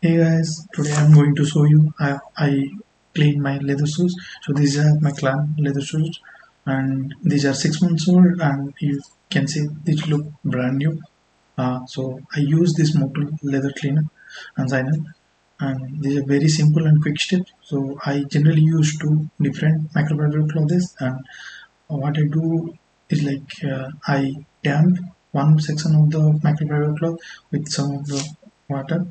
Hey guys, today I'm going to show you I clean my leather shoes. So these are my clan leather shoes and these are 6 months old and you can see these look brand new. So I use this Motul leather cleaner and shiner and these are very simple and quick steps. So I generally use two different microfiber clothes and what I do is I damp one section of the microfiber cloth with some of the water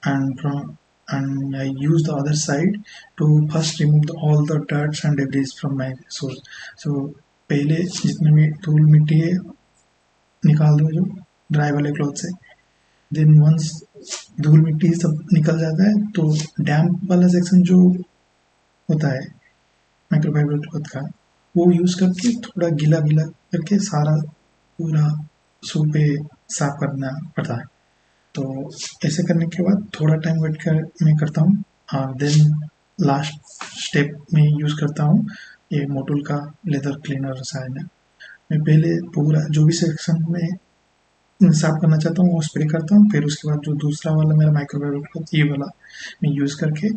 and I use the other side to first remove all the dirt and debris from my source. So पहले जितने भी धूल मिट्टी है निकाल दो जो dry वाले क्लॉथ से देन वंस धूल मिट्टी सब निकल जाता है तो डैम्प वाला सेक्शन जो होता है माइक्रोफाइबर क्लॉथ का वो यूज करके थोड़ा गीला गीला करके सारा पूरा शू पे साफ करना पड़ता है। तो ऐसे करने के बाद थोड़ा टाइम वेट कर मैं करता हूँ और देन लास्ट स्टेप में यूज़ करता हूँ ये मोटूल का लेदर क्लीनर रसायन है। मैं पहले पूरा जो भी सेक्शन में साफ करना चाहता हूँ वो स्प्रे करता हूँ, फिर उसके बाद जो दूसरा वाला मेरा माइक्रोवेव क्लॉथ ये वाला मैं यूज़ करके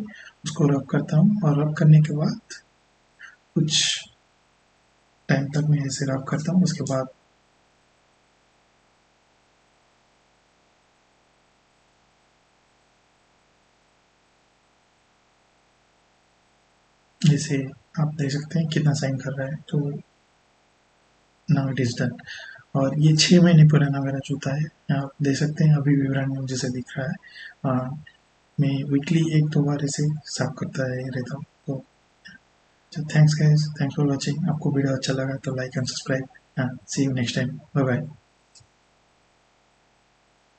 उसको रब करता हूँ और रब करने के बाद कुछ टाइम तक मैं ऐसे रब करता हूँ। उसके बाद जैसे आप देख सकते हैं कितना साइन कर रहा है। तो नाउ इट इज़ डन और ये 6 महीने पुराना मेरा जूता है। आप देख सकते हैं अभी भी ब्रांड न्यू जैसे दिख रहा है। मैं वीकली एक दो बार इसे साफ करता है रहता हूँ। तो thanks guys, thanks for watching. आपको वीडियो अच्छा लगा तो like and subscribe and see you next time. Bye bye.